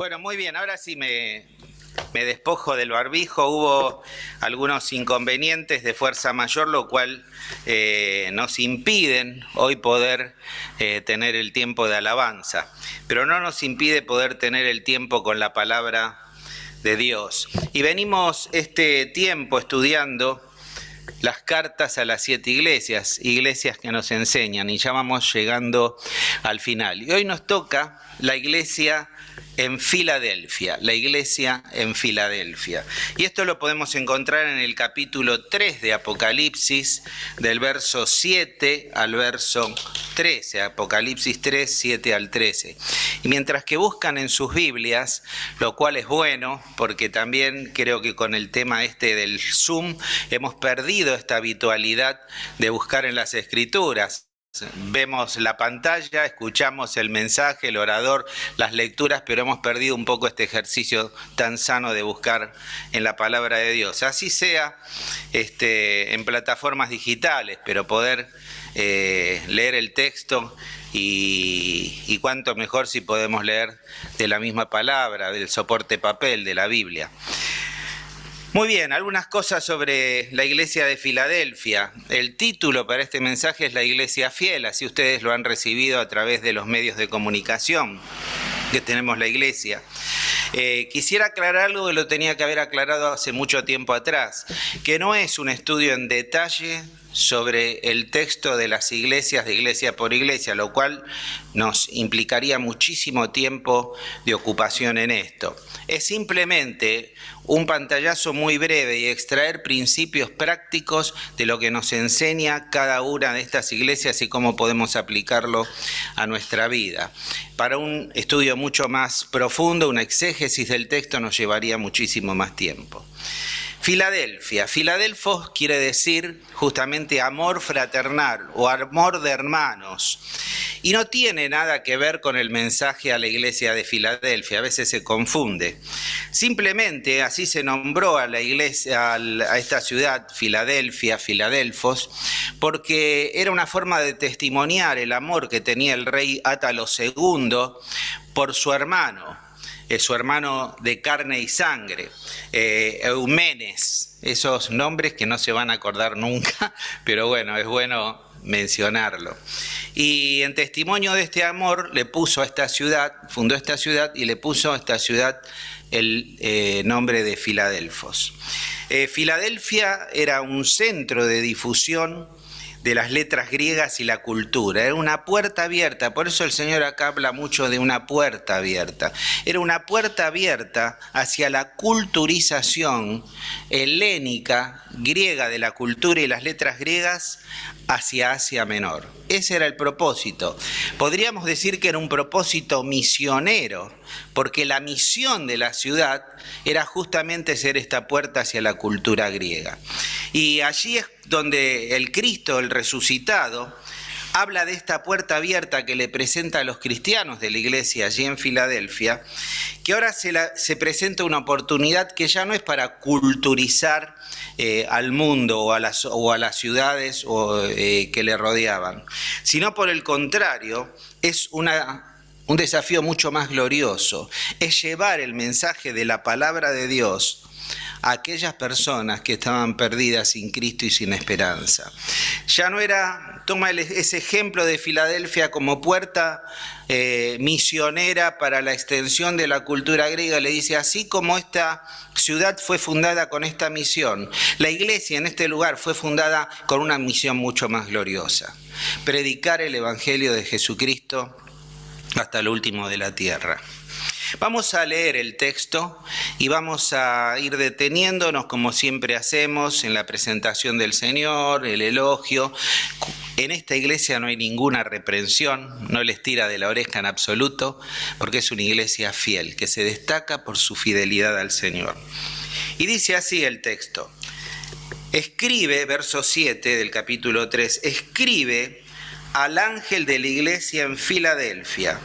Bueno, muy bien, ahora sí me despojo del barbijo. Hubo algunos inconvenientes de fuerza mayor, lo cual nos impiden hoy poder tener el tiempo de alabanza, pero no nos impide poder tener el tiempo con la palabra de Dios. Y venimos este tiempo estudiando las cartas a las 7 iglesias que nos enseñan, y ya vamos llegando al final. Y hoy nos toca la iglesia en Filadelfia, Y esto lo podemos encontrar en el capítulo 3 de Apocalipsis, del verso 7 al verso 13, Apocalipsis 3, 7 al 13. Y mientras que buscan en sus Biblias, lo cual es bueno, porque también creo que con el tema del Zoom hemos perdido esta habitualidad de buscar en las Escrituras. Vemos la pantalla, escuchamos el mensaje, el orador, las lecturas, pero hemos perdido un poco este ejercicio tan sano de buscar en la palabra de Dios. Así sea en plataformas digitales, pero poder leer el texto y cuánto mejor si podemos leer de la misma palabra, del soporte papel, de la Biblia. Muy bien, algunas cosas sobre la iglesia de Filadelfia. El título para este mensaje es La Iglesia Fiel, así ustedes lo han recibido a través de los medios de comunicación que tenemos la iglesia. Quisiera aclarar algo que lo tenía que haber aclarado hace mucho tiempo atrás, que no es un estudio en detalle sobre el texto de las iglesias, de iglesia por iglesia, lo cual nos implicaría muchísimo tiempo de ocupación en esto. Es simplemente un pantallazo muy breve y extraer principios prácticos de lo que nos enseña cada una de estas iglesias y cómo podemos aplicarlo a nuestra vida. Para un estudio mucho más profundo, una exégesis del texto nos llevaría muchísimo más tiempo. Filadelfia. Filadelfos quiere decir justamente amor fraternal o amor de hermanos. Y no tiene nada que ver con el mensaje a la iglesia de Filadelfia, a veces se confunde. Simplemente así se nombró a la iglesia, a esta ciudad, Filadelfia, Filadelfos, porque era una forma de testimoniar el amor que tenía el rey Átalo II por su hermano de carne y sangre, Eumenes, esos nombres que no se van a acordar nunca, pero bueno, es bueno mencionarlo. Y en testimonio de este amor le puso a esta ciudad, fundó esta ciudad y le puso a esta ciudad el nombre de Filadelfos. Filadelfia era un centro de difusión de las letras griegas y la cultura. Era una puerta abierta, por eso el Señor acá habla mucho de una puerta abierta. Era una puerta abierta hacia la culturización helénica, griega, de la cultura y las letras griegas hacia Asia Menor. Ese era el propósito. Podríamos decir que era un propósito misionero, porque la misión de la ciudad era justamente ser esta puerta hacia la cultura griega. Y allí es donde el Cristo, el resucitado, habla de esta puerta abierta que le presenta a los cristianos de la iglesia allí en Filadelfia, que ahora se presenta una oportunidad que ya no es para culturizar al mundo o a las ciudades que le rodeaban, sino por el contrario, es un desafío mucho más glorioso, es llevar el mensaje de la palabra de Dios a aquellas personas que estaban perdidas sin Cristo y sin esperanza. Ya no era, toma ese ejemplo de Filadelfia como puerta misionera para la extensión de la cultura griega, le dice, así como esta ciudad fue fundada con esta misión, la iglesia en este lugar fue fundada con una misión mucho más gloriosa: predicar el evangelio de Jesucristo hasta lo último de la tierra. Vamos a leer el texto y vamos a ir deteniéndonos como siempre hacemos en la presentación del Señor, el elogio. En esta iglesia no hay ninguna reprensión, no les tira de la oreja en absoluto, porque es una iglesia fiel, que se destaca por su fidelidad al Señor. Y dice así el texto: escribe, verso 7 del capítulo 3, escribe al ángel de la iglesia en Filadelfia.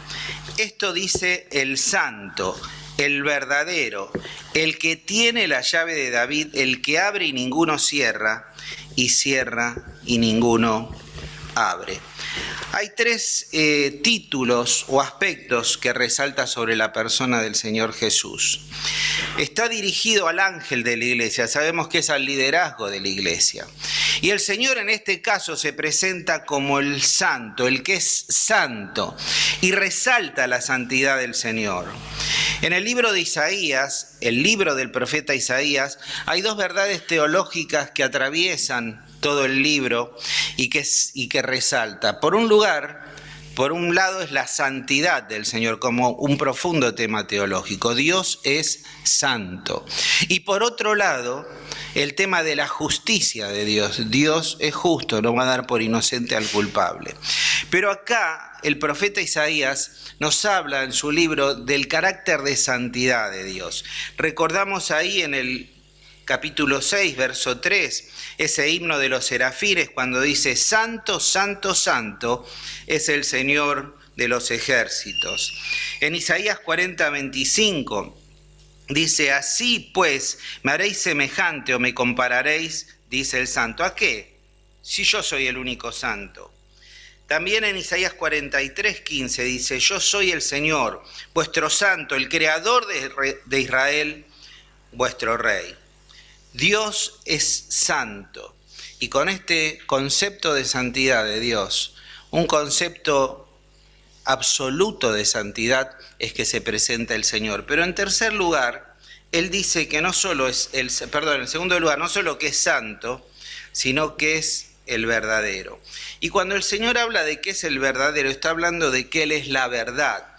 Esto dice el santo, el verdadero, el que tiene la llave de David, el que abre y ninguno cierra, y cierra y ninguno abre. Hay tres títulos o aspectos que resalta sobre la persona del Señor Jesús. Está dirigido al ángel de la iglesia, sabemos que es al liderazgo de la iglesia. Y el Señor en este caso se presenta como el santo, el que es santo, y resalta la santidad del Señor. En el libro de Isaías, el libro del profeta Isaías, hay dos verdades teológicas que atraviesan todo el libro y que resalta. Por un lado es la santidad del Señor como un profundo tema teológico. Dios es santo. Y por otro lado, el tema de la justicia de Dios. Dios es justo, no va a dar por inocente al culpable. Pero acá el profeta Isaías nos habla en su libro del carácter de santidad de Dios. Recordamos ahí en el capítulo 6, verso 3, ese himno de los serafines cuando dice: Santo, santo, santo es el Señor de los ejércitos. En Isaías 40, 25 dice: Así pues, me haréis semejante o me compararéis, dice el santo. ¿A qué? Si yo soy el único santo. También en Isaías 43, 15 dice: Yo soy el Señor, vuestro santo, el creador de Israel, vuestro rey. Dios es santo. Y con este concepto de santidad de Dios, un concepto absoluto de santidad, es que se presenta el Señor. Pero en tercer lugar, Él dice que no solo es en segundo lugar, no solo que es santo, sino que es el verdadero. Y cuando el Señor habla de que es el verdadero, está hablando de que Él es la verdad.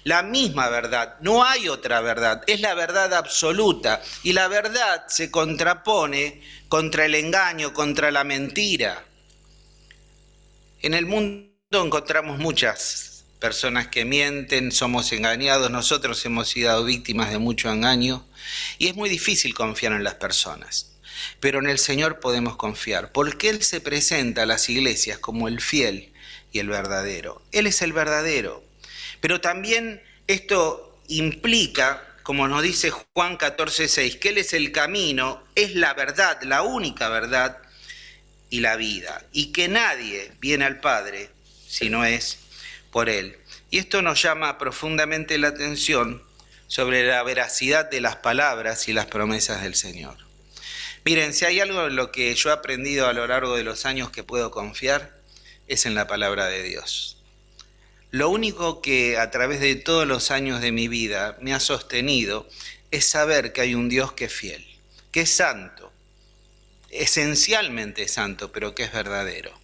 La misma verdad, no hay otra verdad, es la verdad absoluta. Y la verdad se contrapone contra el engaño, contra la mentira. En el mundo encontramos muchas personas que mienten, somos engañados, nosotros hemos sido víctimas de mucho engaño y es muy difícil confiar en las personas. Pero en el Señor podemos confiar, porque Él se presenta a las iglesias como el fiel y el verdadero. Él es el verdadero. Pero también esto implica, como nos dice Juan 14:6, que Él es el camino, es la verdad, la única verdad y la vida. Y que nadie viene al Padre si no es por Él. Y esto nos llama profundamente la atención sobre la veracidad de las palabras y las promesas del Señor. Miren, si hay algo en lo que yo he aprendido a lo largo de los años que puedo confiar, es en la palabra de Dios. Lo único que a través de todos los años de mi vida me ha sostenido es saber que hay un Dios que es fiel, que es santo, esencialmente santo, pero que es verdadero.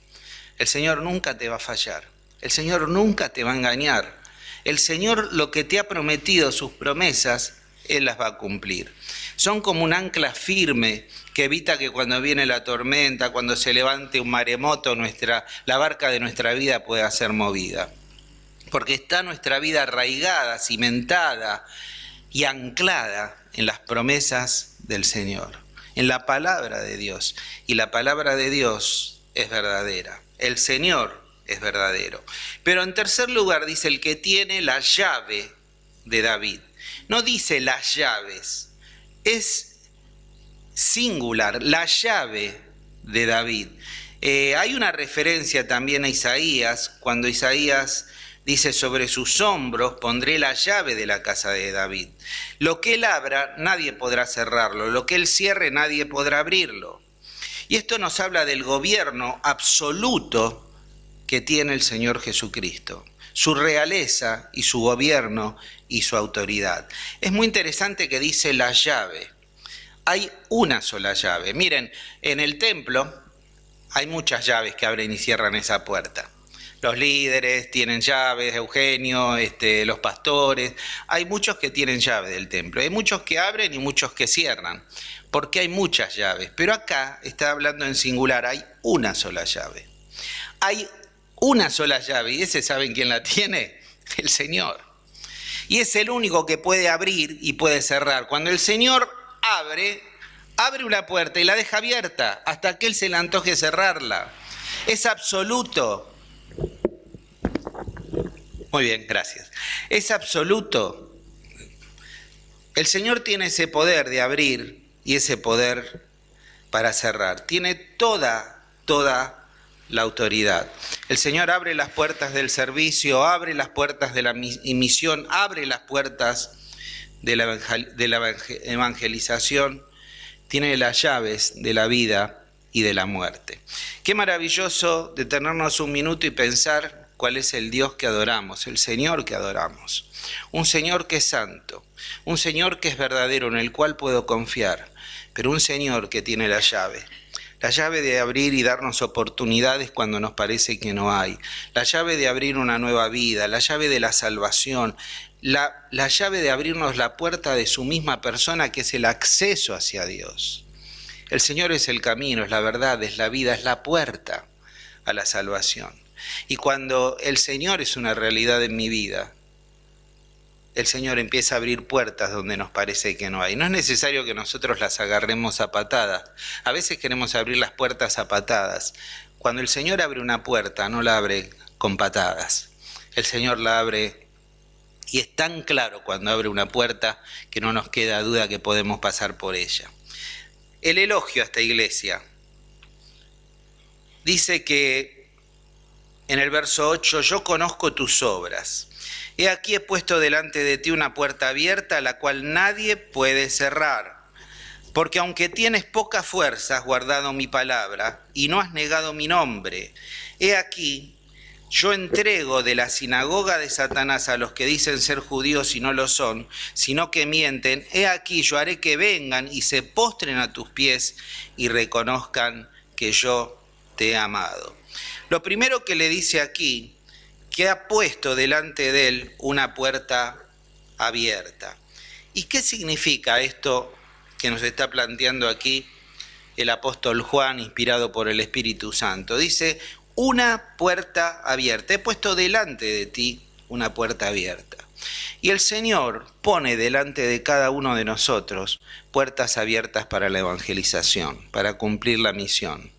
El Señor nunca te va a fallar, el Señor nunca te va a engañar. El Señor lo que te ha prometido, sus promesas, Él las va a cumplir. Son como un ancla firme que evita que cuando viene la tormenta, cuando se levante un maremoto, la barca de nuestra vida pueda ser movida. Porque está nuestra vida arraigada, cimentada y anclada en las promesas del Señor, en la palabra de Dios. Y la palabra de Dios es verdadera. El Señor es verdadero. Pero en tercer lugar dice el que tiene la llave de David. No dice las llaves, es singular, la llave de David. Hay una referencia también a Isaías, cuando Isaías dice: sobre sus hombros pondré la llave de la casa de David. Lo que él abra, nadie podrá cerrarlo. Lo que él cierre, nadie podrá abrirlo. Y esto nos habla del gobierno absoluto que tiene el Señor Jesucristo, su realeza y su gobierno y su autoridad. Es muy interesante que dice la llave. Hay una sola llave. Miren, en el templo hay muchas llaves que abren y cierran esa puerta. Los líderes tienen llaves, Eugenio, los pastores. Hay muchos que tienen llave del templo. Hay muchos que abren y muchos que cierran, porque hay muchas llaves. Pero acá está hablando en singular, hay una sola llave. Hay una sola llave, y ese, ¿saben quién la tiene? El Señor. Y es el único que puede abrir y puede cerrar. Cuando el Señor abre una puerta y la deja abierta hasta que Él se le antoje cerrarla. Es absoluto. Muy bien, gracias. Es absoluto. El Señor tiene ese poder de abrir y ese poder para cerrar. Tiene toda la autoridad. El Señor abre las puertas del servicio, abre las puertas de la misión, abre las puertas de la evangelización, tiene las llaves de la vida y de la muerte. Qué maravilloso detenernos un minuto y pensar cuál es el Dios que adoramos, el Señor que adoramos. Un Señor que es santo, un Señor que es verdadero, en el cual puedo confiar, pero un Señor que tiene la llave de abrir y darnos oportunidades cuando nos parece que no hay, la llave de abrir una nueva vida, la llave de la salvación, la llave de abrirnos la puerta de su misma persona, que es el acceso hacia Dios. El Señor es el camino, es la verdad, es la vida, es la puerta a la salvación. Y cuando el Señor es una realidad en mi vida, el Señor empieza a abrir puertas donde nos parece que no hay. No es necesario que nosotros las agarremos a patadas. A veces queremos abrir las puertas a patadas. Cuando el Señor abre una puerta, no la abre con patadas. El Señor la abre, y es tan claro cuando abre una puerta que no nos queda duda que podemos pasar por ella. El elogio a esta iglesia dice que en el verso 8, yo conozco tus obras. He aquí he puesto delante de ti una puerta abierta, la cual nadie puede cerrar. Porque aunque tienes pocas fuerzas, has guardado mi palabra y no has negado mi nombre. He aquí, yo entrego de la sinagoga de Satanás a los que dicen ser judíos y no lo son, sino que mienten. He aquí, yo haré que vengan y se postren a tus pies y reconozcan que yo te he amado. Lo primero que le dice aquí, que ha puesto delante de él una puerta abierta. ¿Y qué significa esto que nos está planteando aquí el apóstol Juan, inspirado por el Espíritu Santo? Dice, una puerta abierta. He puesto delante de ti una puerta abierta. Y el Señor pone delante de cada uno de nosotros puertas abiertas para la evangelización, para cumplir la misión.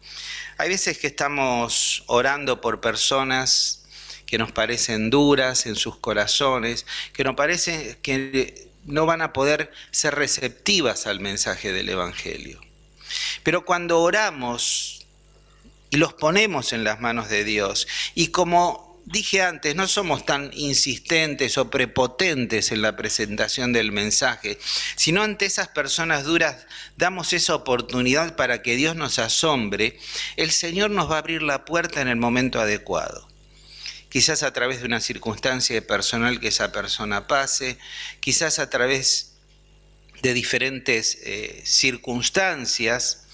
Hay veces que estamos orando por personas que nos parecen duras en sus corazones, que nos parece que no van a poder ser receptivas al mensaje del Evangelio. Pero cuando oramos y los ponemos en las manos de Dios, y como dije antes, no somos tan insistentes o prepotentes en la presentación del mensaje, sino ante esas personas duras damos esa oportunidad para que Dios nos asombre, el Señor nos va a abrir la puerta en el momento adecuado. Quizás a través de una circunstancia personal que esa persona pase, quizás a través de diferentes circunstancias,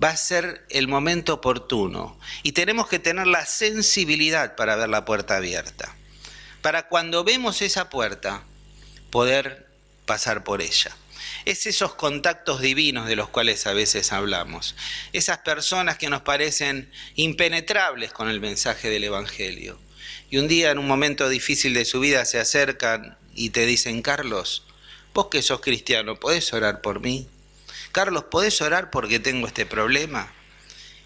va a ser el momento oportuno. Y tenemos que tener la sensibilidad para ver la puerta abierta, para cuando vemos esa puerta, poder pasar por ella. Es esos contactos divinos de los cuales a veces hablamos, esas personas que nos parecen impenetrables con el mensaje del Evangelio. Y un día en un momento difícil de su vida se acercan y te dicen, Carlos, vos que sos cristiano, ¿podés orar por mí? Carlos, ¿podés orar porque tengo este problema?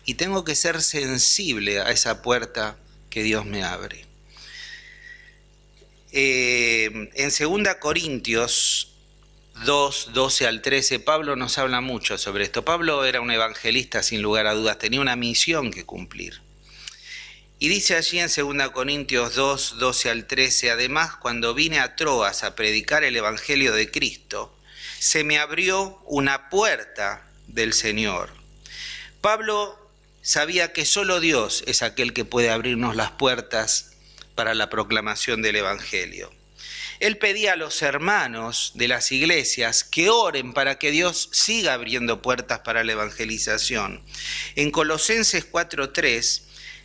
Y tengo que ser sensible a esa puerta que Dios me abre. En 2 Corintios 2, 12 al 13, Pablo nos habla mucho sobre esto. Pablo era un evangelista sin lugar a dudas, tenía una misión que cumplir. Y dice allí en 2 Corintios 2, 12 al 13, además, cuando vine a Troas a predicar el Evangelio de Cristo, se me abrió una puerta del Señor. Pablo sabía que solo Dios es aquel que puede abrirnos las puertas para la proclamación del Evangelio. Él pedía a los hermanos de las iglesias que oren para que Dios siga abriendo puertas para la evangelización. En Colosenses 4:3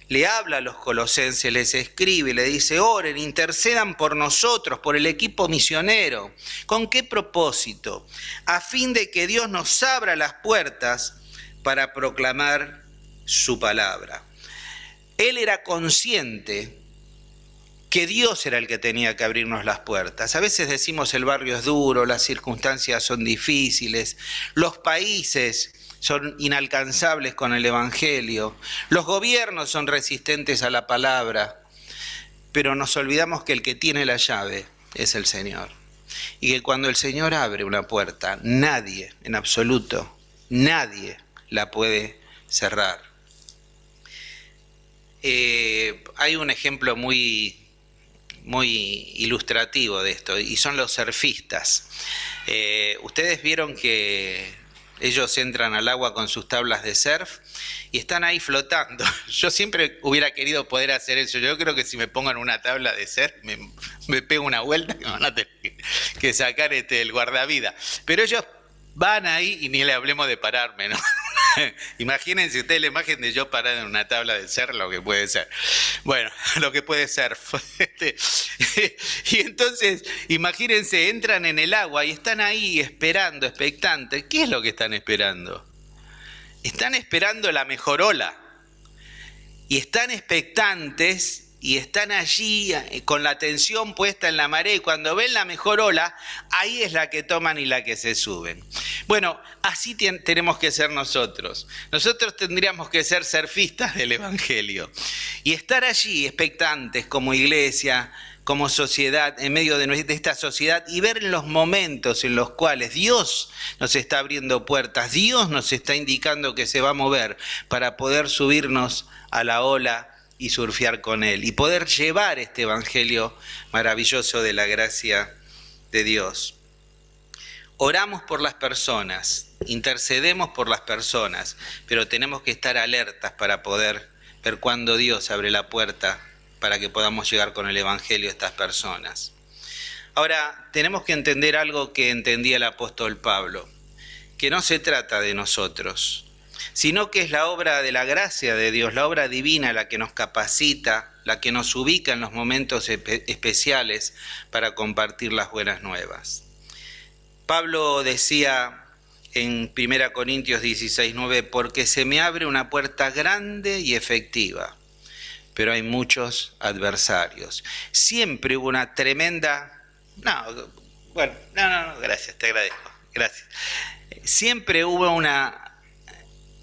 le habla a los colosenses, les escribe, le dice, oren, intercedan por nosotros, por el equipo misionero. ¿Con qué propósito? A fin de que Dios nos abra las puertas para proclamar su palabra. Él era consciente que Dios era el que tenía que abrirnos las puertas. A veces decimos el barrio es duro, las circunstancias son difíciles, los países son inalcanzables con el Evangelio, los gobiernos son resistentes a la palabra, pero nos olvidamos que el que tiene la llave es el Señor. Y que cuando el Señor abre una puerta, nadie, en absoluto, nadie la puede cerrar. hay un ejemplo muy ilustrativo de esto, y son los surfistas. Ustedes vieron que ellos entran al agua con sus tablas de surf y están ahí flotando. Yo siempre hubiera querido poder hacer eso. Yo creo que si me pongan una tabla de surf me pego una vuelta que me van a tener que sacar el guardavidas. Pero ellos van ahí y ni le hablemos de pararme, ¿no? Imagínense ustedes la imagen de yo parado en una tabla de surf, lo que puede ser. Bueno, lo que puede ser. Y entonces, imagínense, entran en el agua y están ahí esperando, expectantes. ¿Qué es lo que están esperando? Están esperando la mejor ola. Y están expectantes y están allí con la atención puesta en la marea, y cuando ven la mejor ola, ahí es la que toman y la que se suben. Bueno, así tenemos que ser nosotros. Nosotros tendríamos que ser surfistas del Evangelio y estar allí expectantes como iglesia, como sociedad, en medio de esta sociedad, y ver los momentos en los cuales Dios nos está abriendo puertas, Dios nos está indicando que se va a mover para poder subirnos a la ola y surfear con Él, y poder llevar este evangelio maravilloso de la gracia de Dios. Oramos por las personas, intercedemos por las personas, pero tenemos que estar alertas para poder ver cuándo Dios abre la puerta para que podamos llegar con el evangelio a estas personas. Ahora, tenemos que entender algo que entendía el apóstol Pablo, que no se trata de nosotros, sino que es la obra de la gracia de Dios, la obra divina, la que nos capacita, la que nos ubica en los momentos especiales para compartir las buenas nuevas. Pablo decía en 1 Corintios 16:9, porque se me abre una puerta grande y efectiva, pero hay muchos adversarios. Siempre hubo una tremenda... No, gracias, te agradezco, gracias. Siempre hubo una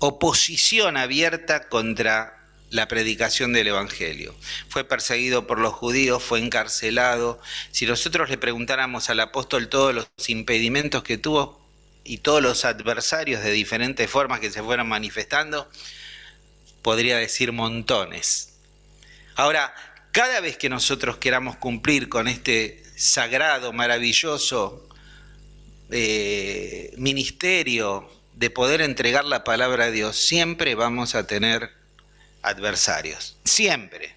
oposición abierta contra la predicación del Evangelio. Fue perseguido por los judíos, fue encarcelado. Si nosotros le preguntáramos al apóstol todos los impedimentos que tuvo y todos los adversarios de diferentes formas que se fueron manifestando, podría decir montones. Ahora, cada vez que nosotros queramos cumplir con este sagrado, maravilloso ministerio de poder entregar la palabra de Dios, siempre vamos a tener adversarios, siempre.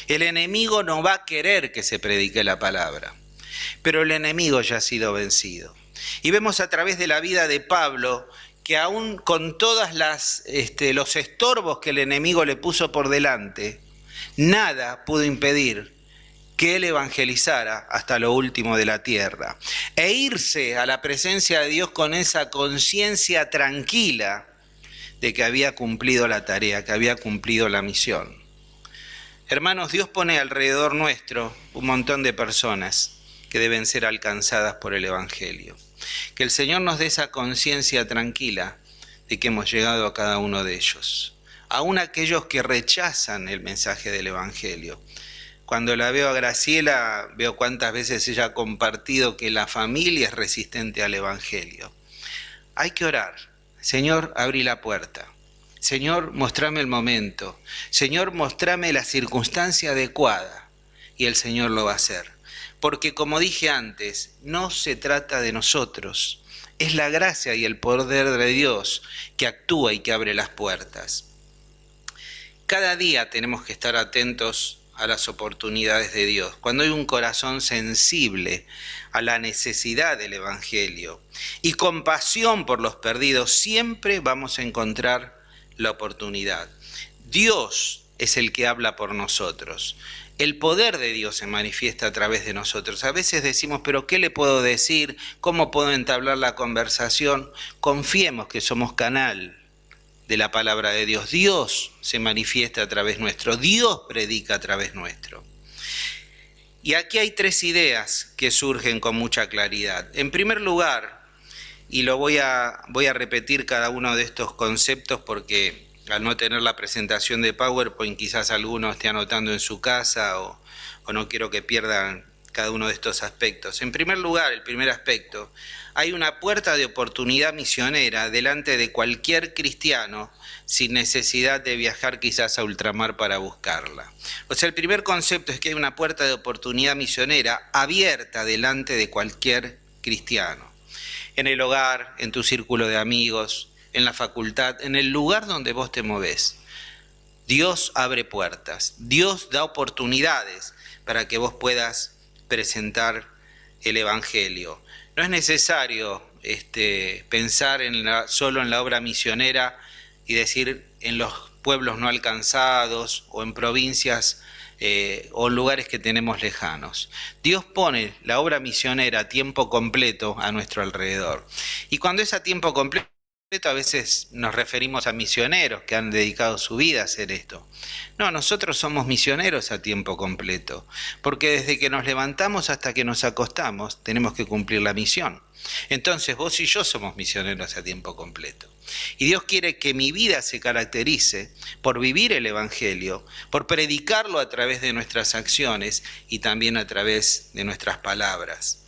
El enemigo no va a querer que se predique la palabra, pero el enemigo ya ha sido vencido. Y vemos a través de la vida de Pablo que aún con todas los estorbos que el enemigo le puso por delante, nada pudo impedir que él evangelizara hasta lo último de la tierra e irse a la presencia de Dios con esa conciencia tranquila de que había cumplido la tarea, que había cumplido la misión. Hermanos, Dios pone alrededor nuestro un montón de personas que deben ser alcanzadas por el Evangelio. Que el Señor nos dé esa conciencia tranquila de que hemos llegado a cada uno de ellos. Aún aquellos que rechazan el mensaje del Evangelio. Cuando la veo a Graciela, veo cuántas veces ella ha compartido que la familia es resistente al Evangelio. Hay que orar. Señor, abrí la puerta. Señor, mostrame el momento. Señor, mostrame la circunstancia adecuada. Y el Señor lo va a hacer. Porque como dije antes, no se trata de nosotros. Es la gracia y el poder de Dios que actúa y que abre las puertas. Cada día tenemos que estar atentos a las oportunidades de Dios. Cuando hay un corazón sensible a la necesidad del Evangelio y compasión por los perdidos, siempre vamos a encontrar la oportunidad. Dios es el que habla por nosotros. El poder de Dios se manifiesta a través de nosotros. A veces decimos, pero ¿qué le puedo decir? ¿Cómo puedo entablar la conversación? Confiemos que somos canal de la palabra de Dios. Dios se manifiesta a través nuestro, Dios predica a través nuestro. Y aquí hay tres ideas que surgen con mucha claridad. En primer lugar, y lo voy a repetir cada uno de estos conceptos porque al no tener la presentación de PowerPoint quizás alguno esté anotando en su casa o no quiero que pierdan cada uno de estos aspectos. En primer lugar, el primer aspecto, hay una puerta de oportunidad misionera delante de cualquier cristiano sin necesidad de viajar quizás a ultramar para buscarla. O sea, el primer concepto es que hay una puerta de oportunidad misionera abierta delante de cualquier cristiano. En el hogar, en tu círculo de amigos, en la facultad, en el lugar donde vos te movés. Dios abre puertas, Dios da oportunidades para que vos puedas presentar el Evangelio. No es necesario pensar solo en la obra misionera y decir en los pueblos no alcanzados o en provincias o lugares que tenemos lejanos. Dios pone la obra misionera a tiempo completo a nuestro alrededor. Y cuando es a tiempo completo, a veces nos referimos a misioneros que han dedicado su vida a hacer esto. No, nosotros somos misioneros a tiempo completo, porque desde que nos levantamos hasta que nos acostamos tenemos que cumplir la misión. Entonces vos y yo somos misioneros a tiempo completo. Y Dios quiere que mi vida se caracterice por vivir el Evangelio, por predicarlo a través de nuestras acciones y también a través de nuestras palabras.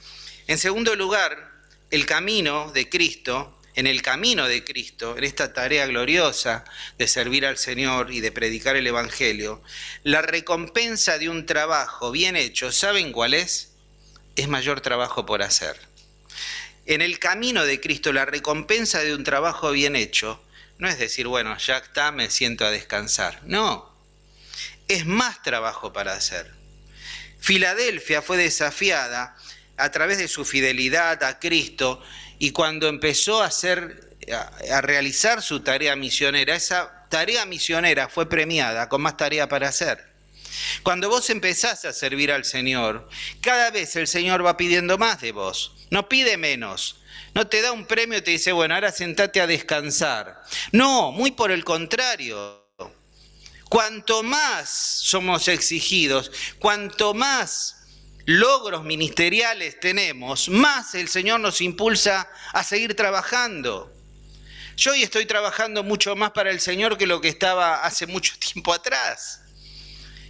En segundo lugar, el camino de Cristo. En el camino de Cristo, en esta tarea gloriosa de servir al Señor y de predicar el Evangelio, la recompensa de un trabajo bien hecho, ¿saben cuál es? Es mayor trabajo por hacer. En el camino de Cristo, la recompensa de un trabajo bien hecho no es decir, bueno, ya está, me siento a descansar. No, es más trabajo para hacer. Filadelfia fue desafiada a través de su fidelidad a Cristo. Y cuando empezó a realizar su tarea misionera, esa tarea misionera fue premiada con más tarea para hacer. Cuando vos empezás a servir al Señor, cada vez el Señor va pidiendo más de vos, no pide menos. No te da un premio y te dice, bueno, ahora sentate a descansar. No, muy por el contrario. Cuanto más somos exigidos, cuanto más logros ministeriales tenemos, más el Señor nos impulsa a seguir trabajando. Yo hoy estoy trabajando mucho más para el Señor que lo que estaba hace mucho tiempo atrás.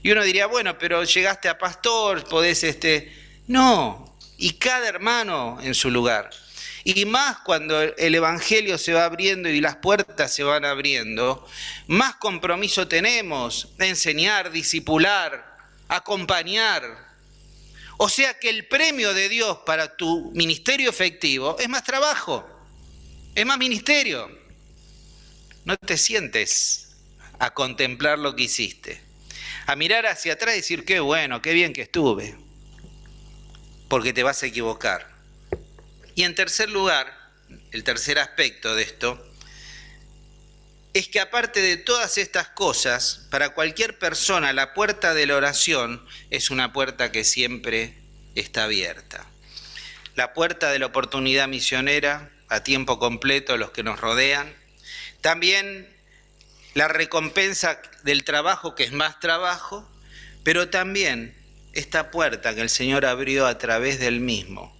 Y uno diría, bueno, pero llegaste a pastor, podés No, y cada hermano en su lugar. Y más cuando el Evangelio se va abriendo y las puertas se van abriendo, más compromiso tenemos de enseñar, discipular, acompañar. O sea que el premio de Dios para tu ministerio efectivo es más trabajo, es más ministerio. No te sientes a contemplar lo que hiciste, a mirar hacia atrás y decir, qué bueno, qué bien que estuve, porque te vas a equivocar. Y en tercer lugar, el tercer aspecto de esto, es que aparte de todas estas cosas, para cualquier persona la puerta de la oración es una puerta que siempre está abierta. La puerta de la oportunidad misionera a tiempo completo a los que nos rodean. También la recompensa del trabajo, que es más trabajo, pero también esta puerta que el Señor abrió a través del mismo,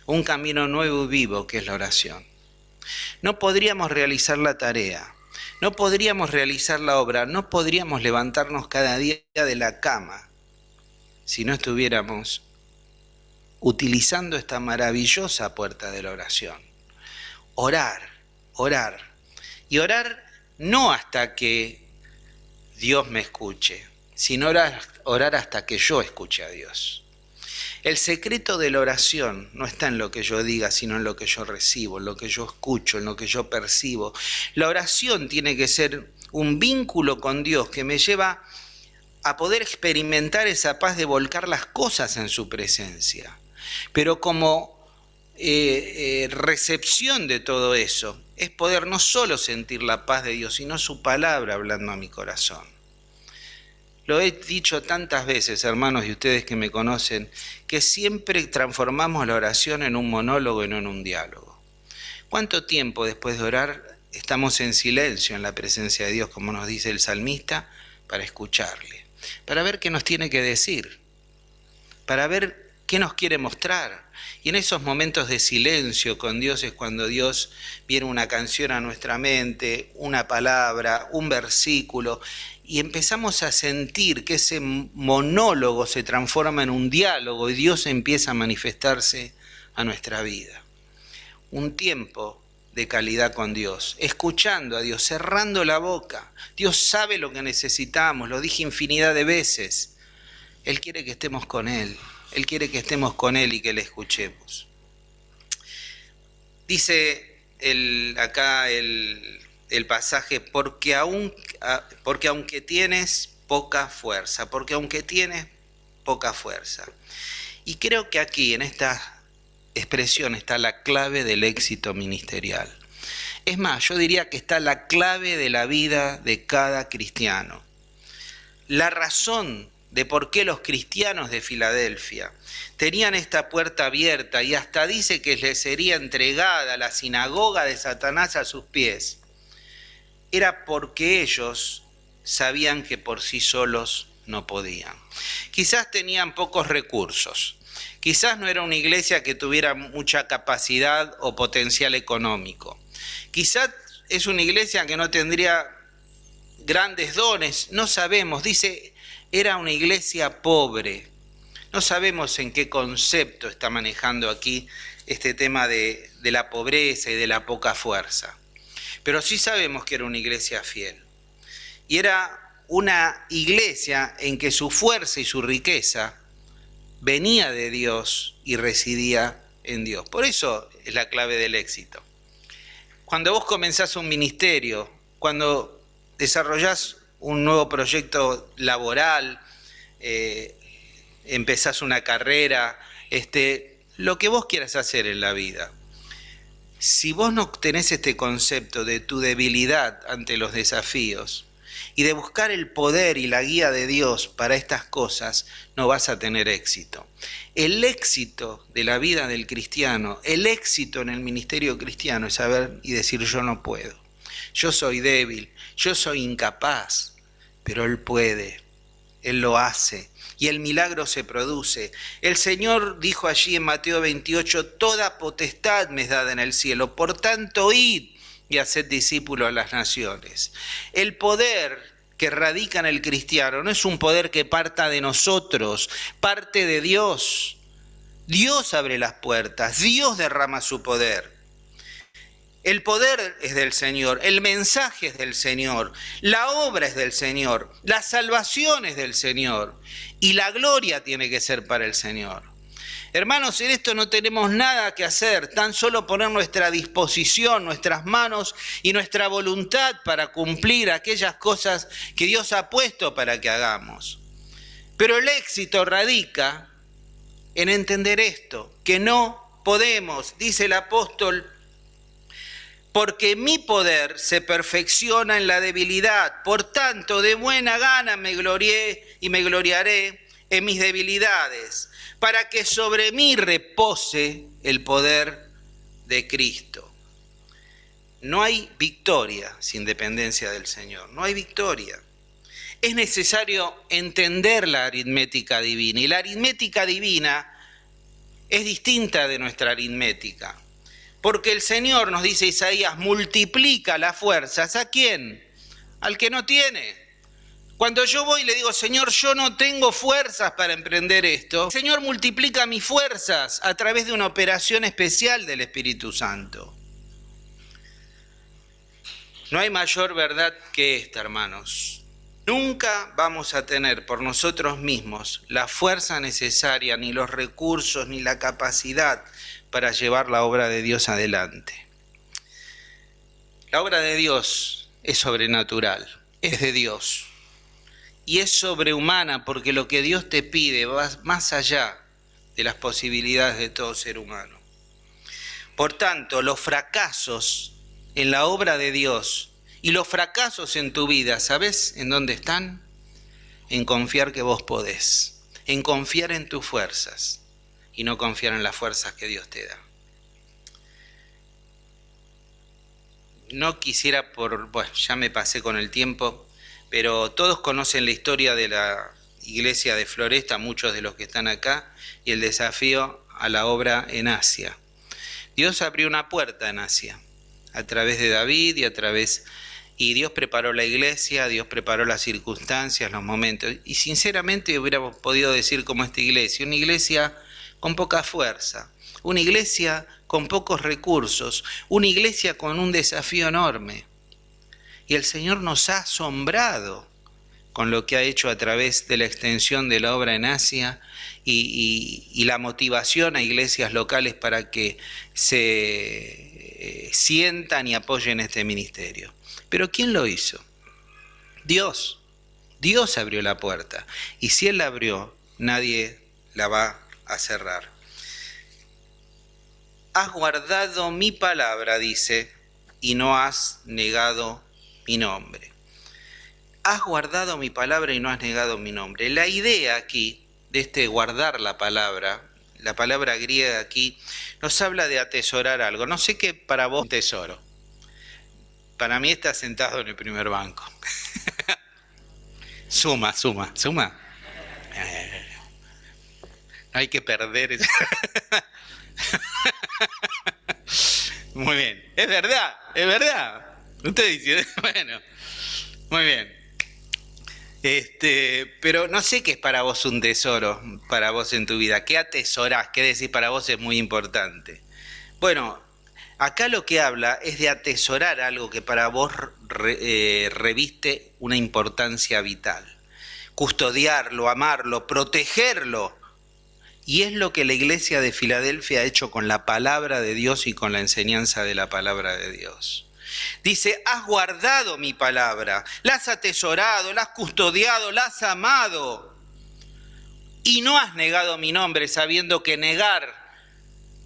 un camino nuevo y vivo que es la oración. No podríamos realizar la tarea, no podríamos realizar la obra, no podríamos levantarnos cada día de la cama si no estuviéramos utilizando esta maravillosa puerta de la oración. Orar, orar. Y orar no hasta que Dios me escuche, sino orar hasta que yo escuche a Dios. El secreto de la oración no está en lo que yo diga, sino en lo que yo recibo, en lo que yo escucho, en lo que yo percibo. La oración tiene que ser un vínculo con Dios que me lleva a poder experimentar esa paz de volcar las cosas en su presencia. Pero como recepción de todo eso, es poder no solo sentir la paz de Dios, sino su palabra hablando a mi corazón. Lo he dicho tantas veces, hermanos, y ustedes que me conocen, que siempre transformamos la oración en un monólogo y no en un diálogo. ¿Cuánto tiempo después de orar estamos en silencio en la presencia de Dios, como nos dice el salmista, para escucharle, para ver qué nos tiene que decir, para ver qué nos quiere mostrar? Y en esos momentos de silencio con Dios es cuando Dios viene una canción a nuestra mente, una palabra, un versículo, y empezamos a sentir que ese monólogo se transforma en un diálogo y Dios empieza a manifestarse a nuestra vida. Un tiempo de calidad con Dios, escuchando a Dios, cerrando la boca. Dios sabe lo que necesitamos, lo dije infinidad de veces. Él quiere que estemos con Él, Él quiere que estemos con Él y que le escuchemos. Dice acá el pasaje, porque aunque tienes poca fuerza, Y creo que aquí, en esta expresión, está la clave del éxito ministerial. Es más, yo diría que está la clave de la vida de cada cristiano. La razón de por qué los cristianos de Filadelfia tenían esta puerta abierta y hasta dice que les sería entregada la sinagoga de Satanás a sus pies, era porque ellos sabían que por sí solos no podían. Quizás tenían pocos recursos, quizás no era una iglesia que tuviera mucha capacidad o potencial económico, quizás es una iglesia que no tendría grandes dones, no sabemos, dice, era una iglesia pobre. No sabemos en qué concepto está manejando aquí este tema de la pobreza y de la poca fuerza. Pero sí sabemos que era una iglesia fiel. Y era una iglesia en que su fuerza y su riqueza venía de Dios y residía en Dios. Por eso es la clave del éxito. Cuando vos comenzás un ministerio, cuando desarrollás un nuevo proyecto laboral, empezás una carrera, lo que vos quieras hacer en la vida. Si vos no tenés este concepto de tu debilidad ante los desafíos y de buscar el poder y la guía de Dios para estas cosas, no vas a tener éxito. El éxito de la vida del cristiano, el éxito en el ministerio cristiano es saber y decir yo no puedo, yo soy débil, yo soy incapaz, pero Él puede, Él lo hace. Y el milagro se produce. El Señor dijo allí en Mateo 28, toda potestad me es dada en el cielo, por tanto id y haced discípulos a las naciones. El poder que radica en el cristiano no es un poder que parta de nosotros, parte de Dios. Dios abre las puertas, Dios derrama su poder. El poder es del Señor, el mensaje es del Señor, la obra es del Señor, la salvación es del Señor y la gloria tiene que ser para el Señor. Hermanos, en esto no tenemos nada que hacer, tan solo poner nuestra disposición, nuestras manos y nuestra voluntad para cumplir aquellas cosas que Dios ha puesto para que hagamos. Pero el éxito radica en entender esto, que no podemos, dice el apóstol, porque mi poder se perfecciona en la debilidad. Por tanto, de buena gana me glorié y me gloriaré en mis debilidades, para que sobre mí repose el poder de Cristo. No hay victoria sin dependencia del Señor, no hay victoria. Es necesario entender la aritmética divina, y la aritmética divina es distinta de nuestra aritmética. Porque el Señor, nos dice Isaías, multiplica las fuerzas. ¿A quién? Al que no tiene. Cuando yo voy y le digo, Señor, yo no tengo fuerzas para emprender esto, el Señor multiplica mis fuerzas a través de una operación especial del Espíritu Santo. No hay mayor verdad que esta, hermanos. Nunca vamos a tener por nosotros mismos la fuerza necesaria, ni los recursos, ni la capacidad para llevar la obra de Dios adelante. La obra de Dios es sobrenatural, es de Dios. Y es sobrehumana porque lo que Dios te pide va más allá de las posibilidades de todo ser humano. Por tanto, los fracasos en la obra de Dios y los fracasos en tu vida, ¿sabes en dónde están? En confiar que vos podés, en confiar en tus fuerzas y no confiar en las fuerzas que Dios te da. No quisiera, ya me pasé con el tiempo, pero todos conocen la historia de la iglesia de Floresta, muchos de los que están acá, y el desafío a la obra en Asia. Dios abrió una puerta en Asia, a través de David Y Dios preparó la iglesia, Dios preparó las circunstancias, los momentos. Y sinceramente hubiéramos podido decir como esta iglesia, una iglesia con poca fuerza, una iglesia con pocos recursos, una iglesia con un desafío enorme. Y el Señor nos ha asombrado con lo que ha hecho a través de la extensión de la obra en Asia y la motivación a iglesias locales para que se sientan y apoyen este ministerio. Pero ¿quién lo hizo? Dios. Dios abrió la puerta. Y si Él la abrió, nadie la va a cerrar. Has guardado mi palabra, dice, y no has negado mi nombre. Has guardado mi palabra y no has negado mi nombre. La idea aquí de este guardar la palabra griega aquí, nos habla de atesorar algo. No sé qué para vos es un tesoro. Para mí está sentado en el primer banco. Suma. No hay que perder eso. Muy bien, es verdad. Usted dice, bueno, muy bien. Pero no sé qué es para vos un tesoro, para vos en tu vida. ¿Qué atesorás? ¿Qué decís para vos es muy importante? Bueno, acá lo que habla es de atesorar algo que para vos reviste una importancia vital. Custodiarlo, amarlo, protegerlo. Y es lo que la iglesia de Filadelfia ha hecho con la palabra de Dios y con la enseñanza de la palabra de Dios. Dice, has guardado mi palabra, la has atesorado, la has custodiado, la has amado. Y no has negado mi nombre, sabiendo que negar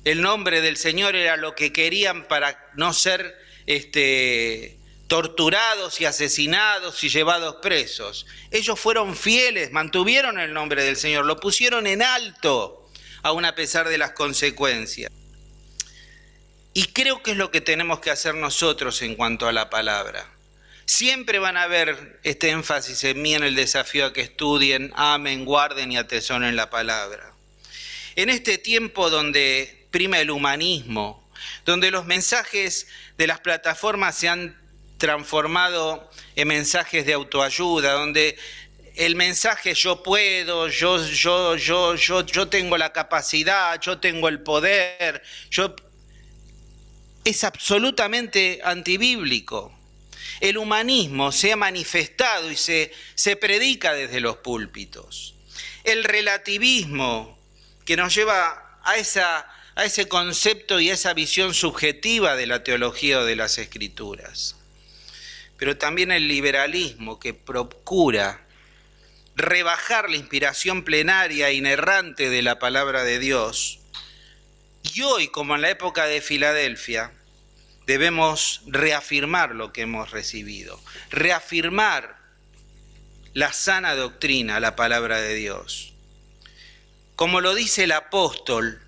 el nombre del Señor era lo que querían para no ser torturados y asesinados y llevados presos. Ellos fueron fieles, mantuvieron el nombre del Señor, lo pusieron en alto, aun a pesar de las consecuencias. Y creo que es lo que tenemos que hacer nosotros en cuanto a la palabra. Siempre van a ver este énfasis en mí en el desafío a que estudien, amen, guarden y atesoren la palabra. En este tiempo donde prima el humanismo, donde los mensajes de las plataformas se han transformado en mensajes de autoayuda, donde el mensaje yo puedo, yo tengo la capacidad, yo tengo el poder, es absolutamente antibíblico. El humanismo se ha manifestado y se predica desde los púlpitos. El relativismo que nos lleva a ese concepto y a esa visión subjetiva de la teología o de las escrituras. Pero también el liberalismo que procura rebajar la inspiración plenaria e inerrante de la palabra de Dios. Y hoy, como en la época de Filadelfia, debemos reafirmar lo que hemos recibido, reafirmar la sana doctrina, la palabra de Dios. Como lo dice el apóstol,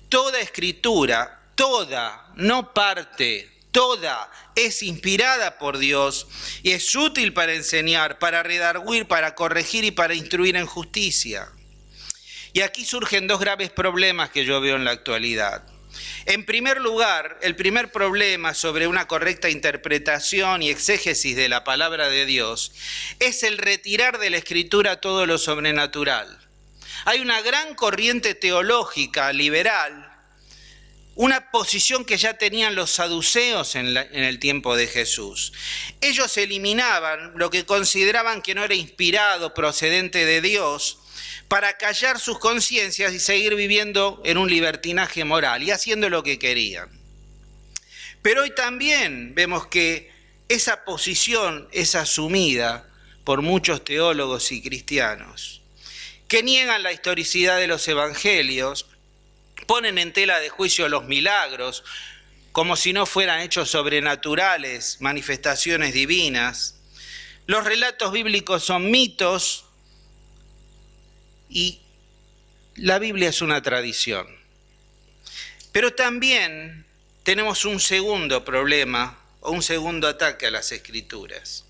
toda escritura, toda, no parte, toda es inspirada por Dios y es útil para enseñar, para redarguir, para corregir y para instruir en justicia. Y aquí surgen dos graves problemas que yo veo en la actualidad. En primer lugar, el primer problema sobre una correcta interpretación y exégesis de la palabra de Dios es el retirar de la Escritura todo lo sobrenatural. Hay una gran corriente teológica liberal, una posición que ya tenían los saduceos en el tiempo de Jesús. Ellos eliminaban lo que consideraban que no era inspirado, procedente de Dios, para callar sus conciencias y seguir viviendo en un libertinaje moral y haciendo lo que querían. Pero hoy también vemos que esa posición es asumida por muchos teólogos y cristianos, que niegan la historicidad de los evangelios, ponen en tela de juicio los milagros, como si no fueran hechos sobrenaturales, manifestaciones divinas. Los relatos bíblicos son mitos, y la Biblia es una tradición. Pero también tenemos un segundo problema o un segundo ataque a las Escrituras.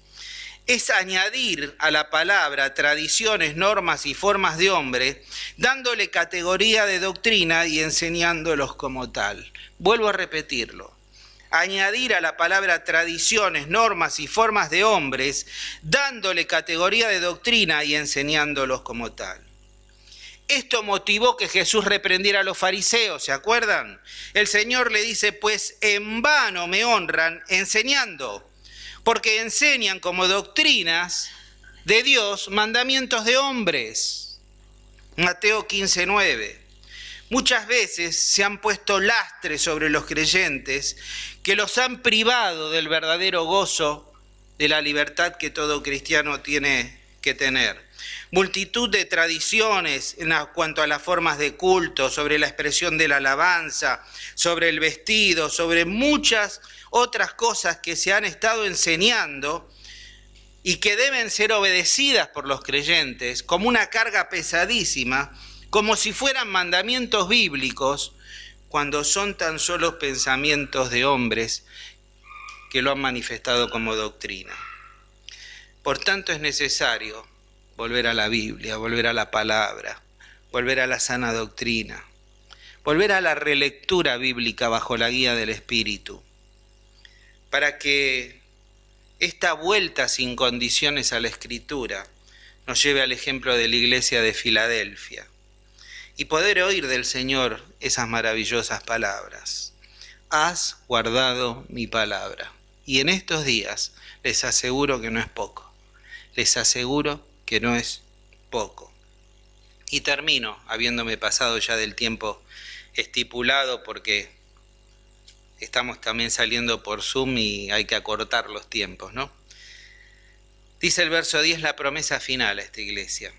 Es añadir a la palabra tradiciones, normas y formas de hombre, dándole categoría de doctrina y enseñándolos como tal. Vuelvo a repetirlo. añadir a la palabra tradiciones, normas y formas de hombres, dándole categoría de doctrina y enseñándolos como tal. Esto motivó que Jesús reprendiera a los fariseos, ¿se acuerdan? El Señor le dice, pues en vano me honran enseñando, porque enseñan como doctrinas de Dios mandamientos de hombres. Mateo 15:9. Muchas veces se han puesto lastres sobre los creyentes que los han privado del verdadero gozo de la libertad que todo cristiano tiene que tener. Multitud de tradiciones en cuanto a las formas de culto, sobre la expresión de la alabanza, sobre el vestido, sobre muchas otras cosas que se han estado enseñando y que deben ser obedecidas por los creyentes como una carga pesadísima, como si fueran mandamientos bíblicos, cuando son tan solo pensamientos de hombres que lo han manifestado como doctrina. Por tanto, es necesario volver a la Biblia, volver a la palabra, volver a la sana doctrina, volver a la relectura bíblica bajo la guía del Espíritu, para que esta vuelta sin condiciones a la Escritura nos lleve al ejemplo de la iglesia de Filadelfia y poder oír del Señor esas maravillosas palabras. Has guardado mi palabra. Y en estos días les aseguro que no es poco. Les aseguro que no es poco. Y termino, habiéndome pasado ya del tiempo estipulado, porque estamos también saliendo por Zoom y hay que acortar los tiempos, ¿no? Dice el verso 10 la promesa final a esta iglesia.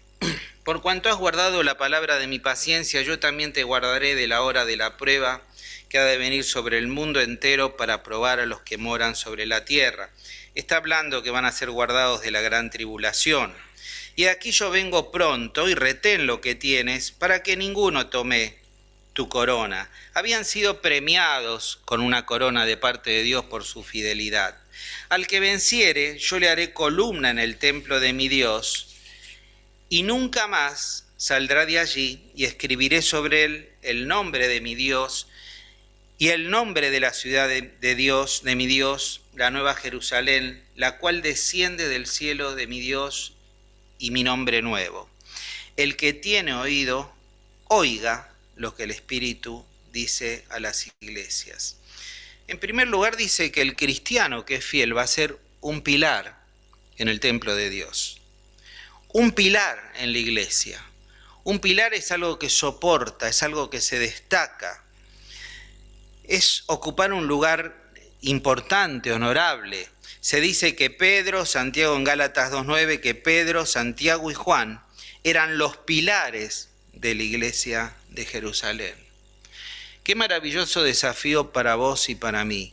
Por cuanto has guardado la palabra de mi paciencia, yo también te guardaré de la hora de la prueba que ha de venir sobre el mundo entero para probar a los que moran sobre la tierra. Está hablando que van a ser guardados de la gran tribulación. Y aquí yo vengo pronto y retén lo que tienes para que ninguno tome tu corona. Habían sido premiados con una corona de parte de Dios por su fidelidad. Al que venciere, yo le haré columna en el templo de mi Dios y nunca más saldrá de allí, y escribiré sobre él el nombre de mi Dios y el nombre de la ciudad de Dios, de mi Dios, la nueva Jerusalén, la cual desciende del cielo de mi Dios, y mi nombre nuevo. El que tiene oído, oiga lo que el Espíritu dice a las iglesias. En primer lugar dice que el cristiano que es fiel va a ser un pilar en el templo de Dios. Un pilar en la iglesia. Un pilar es algo que soporta, es algo que se destaca. Es ocupar un lugar importante, honorable. Se dice que Pedro, Santiago en Gálatas 2:9, que Pedro, Santiago y Juan eran los pilares de la iglesia de Jerusalén. Qué maravilloso desafío para vos y para mí.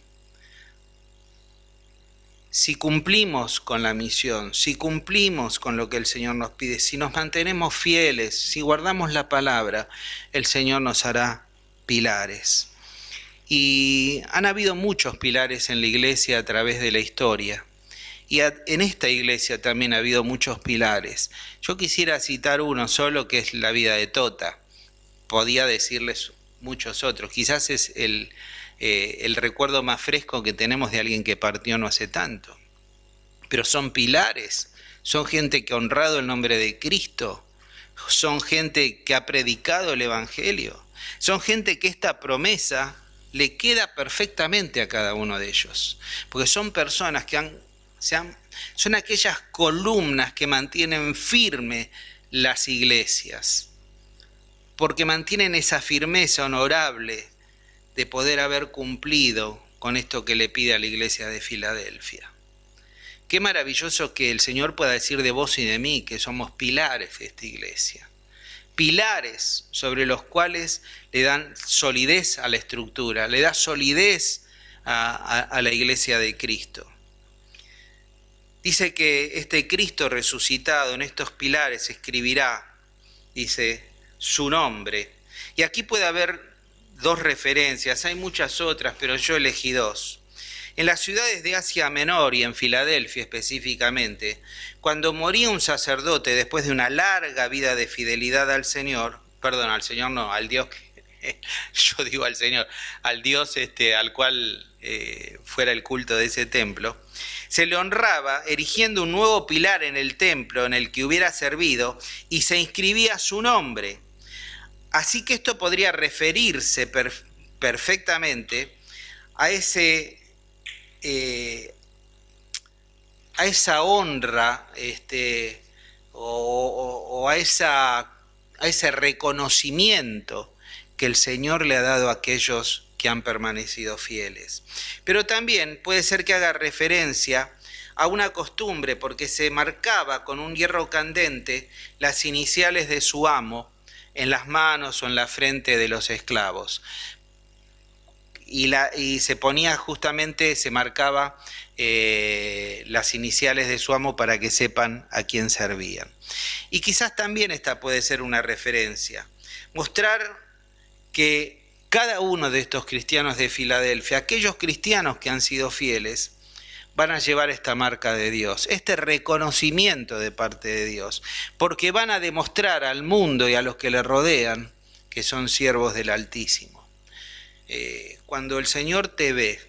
Si cumplimos con la misión, si cumplimos con lo que el Señor nos pide, si nos mantenemos fieles, si guardamos la palabra, el Señor nos hará pilares. Y han habido muchos pilares en la iglesia a través de la historia. Y en esta iglesia también ha habido muchos pilares. Yo quisiera citar uno solo, que es la vida de Tota. Podía decirles muchos otros. Quizás es el recuerdo más fresco que tenemos de alguien que partió no hace tanto. Pero son pilares. Son gente que ha honrado el nombre de Cristo. Son gente que ha predicado el Evangelio. Son gente que esta promesa le queda perfectamente a cada uno de ellos, porque son personas que son aquellas columnas que mantienen firme las iglesias, porque mantienen esa firmeza honorable de poder haber cumplido con esto que le pide a la iglesia de Filadelfia. Qué maravilloso que el Señor pueda decir de vos y de mí que somos pilares de esta iglesia. Pilares sobre los cuales le dan solidez a la estructura, le da solidez a la iglesia de Cristo. Dice que este Cristo resucitado en estos pilares escribirá, dice, su nombre. Y aquí puede haber dos referencias, hay muchas otras, pero yo elegí dos. En las ciudades de Asia Menor y en Filadelfia específicamente, cuando moría un sacerdote después de una larga vida de fidelidad al Señor, al Dios yo digo al Señor, al Dios al cual fuera el culto de ese templo, se le honraba erigiendo un nuevo pilar en el templo en el que hubiera servido y se inscribía su nombre. Así que esto podría referirse perfectamente a a esa honra o a ese reconocimiento que el Señor le ha dado a aquellos que han permanecido fieles. Pero también puede ser que haga referencia a una costumbre, porque se marcaba con un hierro candente las iniciales de su amo en las manos o en la frente de los esclavos. Y se ponía justamente, se marcaba las iniciales de su amo para que sepan a quién servían. Y quizás también esta puede ser una referencia. Mostrar que cada uno de estos cristianos de Filadelfia, aquellos cristianos que han sido fieles, van a llevar esta marca de Dios, este reconocimiento de parte de Dios, porque van a demostrar al mundo y a los que le rodean que son siervos del Altísimo. Cuando el Señor te ve,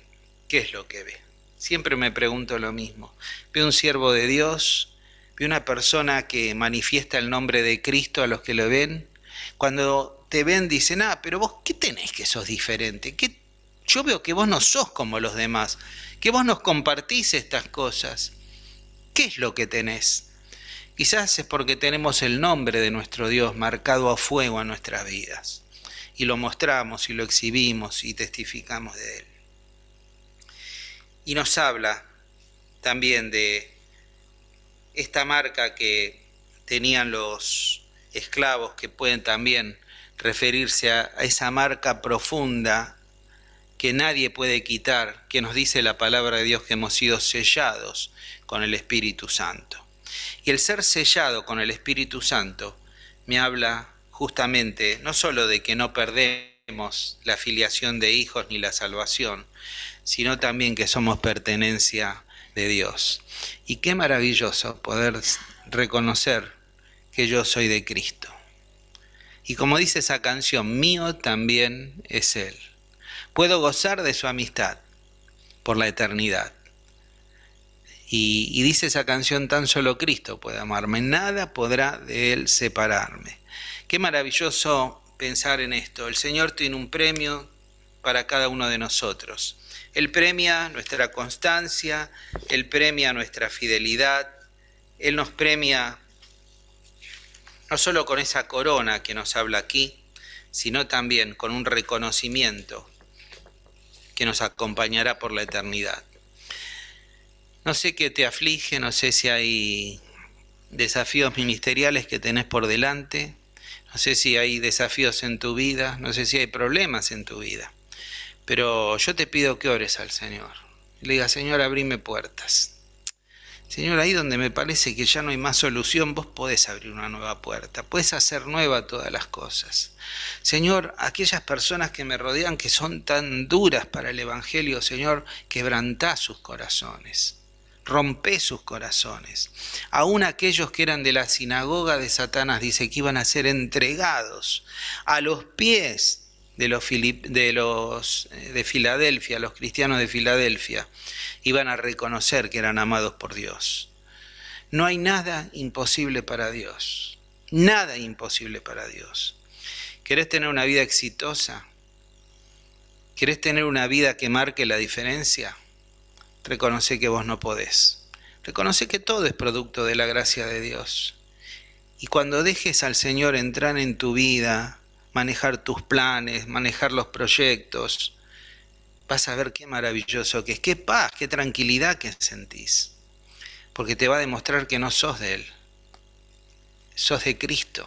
¿qué es lo que ve? Siempre me pregunto lo mismo. Ve un siervo de Dios, ve una persona que manifiesta el nombre de Cristo a los que lo ven. Cuando te ven dicen, pero vos, ¿qué tenés que sos diferente? Yo veo que vos no sos como los demás, que vos nos compartís estas cosas. ¿Qué es lo que tenés? Quizás es porque tenemos el nombre de nuestro Dios marcado a fuego en nuestras vidas. Y lo mostramos y lo exhibimos y testificamos de Él. Y nos habla también de esta marca que tenían los esclavos, que pueden también referirse a esa marca profunda que nadie puede quitar, que nos dice la palabra de Dios que hemos sido sellados con el Espíritu Santo. Y el ser sellado con el Espíritu Santo me habla justamente no solo de que no perdemos la filiación de hijos ni la salvación, sino también que somos pertenencia de Dios. Y qué maravilloso poder reconocer que yo soy de Cristo. Y como dice esa canción, mío también es Él. Puedo gozar de su amistad por la eternidad. Y dice esa canción, tan solo Cristo puede amarme, nada podrá de Él separarme. Qué maravilloso pensar en esto. El Señor tiene un premio para cada uno de nosotros. Él premia nuestra constancia, Él premia nuestra fidelidad, Él nos premia no solo con esa corona que nos habla aquí, sino también con un reconocimiento que nos acompañará por la eternidad. No sé qué te aflige, no sé si hay desafíos ministeriales que tenés por delante, no sé si hay desafíos en tu vida, no sé si hay problemas en tu vida, pero yo te pido que ores al Señor. Le digas, Señor, abrime puertas. Señor, ahí donde me parece que ya no hay más solución, vos podés abrir una nueva puerta, podés hacer nueva todas las cosas. Señor, aquellas personas que me rodean que son tan duras para el Evangelio, Señor, quebrantá sus corazones. Rompé sus corazones. Aún aquellos que eran de la sinagoga de Satanás, dice que iban a ser entregados a los pies de Filadelfia, los cristianos de Filadelfia, iban a reconocer que eran amados por Dios. No hay nada imposible para Dios. Nada imposible para Dios. ¿Querés tener una vida exitosa? ¿Querés tener una vida que marque la diferencia? Reconoce que vos no podés. Reconoce que todo es producto de la gracia de Dios. Y cuando dejes al Señor entrar en tu vida, manejar tus planes, manejar los proyectos, vas a ver qué maravilloso que es, qué paz, qué tranquilidad que sentís. Porque te va a demostrar que no sos de Él, sos de Cristo.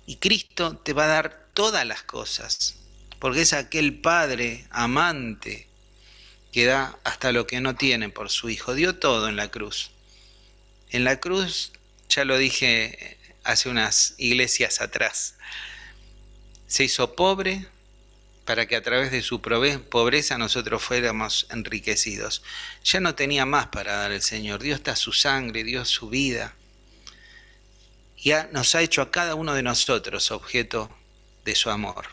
Y Cristo te va a dar todas las cosas, porque es aquel Padre amante que da hasta lo que no tiene por su Hijo. Dio todo en la cruz. En la cruz, ya lo dije hace unas iglesias atrás, se hizo pobre para que a través de su pobreza nosotros fuéramos enriquecidos. Ya no tenía más para dar el Señor. Dio hasta su sangre, dio su vida. Y nos ha hecho a cada uno de nosotros objeto de su amor.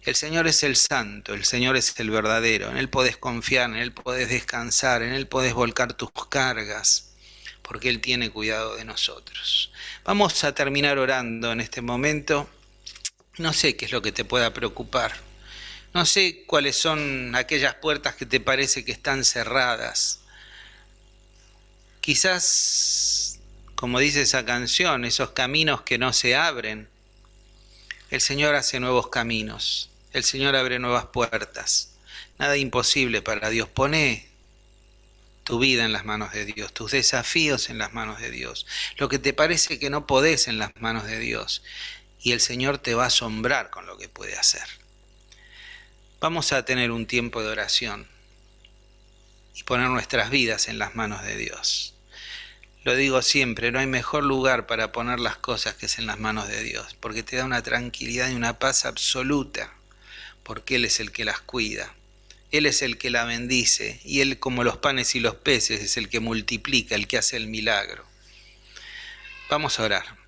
El Señor es el santo, el Señor es el verdadero. En Él podés confiar, en Él podés descansar, en Él podés volcar tus cargas, porque Él tiene cuidado de nosotros. Vamos a terminar orando en este momento. No sé qué es lo que te pueda preocupar. No sé cuáles son aquellas puertas que te parece que están cerradas. Quizás, como dice esa canción, esos caminos que no se abren. El Señor hace nuevos caminos. El Señor abre nuevas puertas. Nada imposible para Dios. Pone tu vida en las manos de Dios, tus desafíos en las manos de Dios, lo que te parece que no podés en las manos de Dios. Y el Señor te va a asombrar con lo que puede hacer. Vamos a tener un tiempo de oración y poner nuestras vidas en las manos de Dios. Lo digo siempre, no hay mejor lugar para poner las cosas que es en las manos de Dios, porque te da una tranquilidad y una paz absoluta, porque Él es el que las cuida, Él es el que la bendice, y Él, como los panes y los peces, es el que multiplica, el que hace el milagro. Vamos a orar.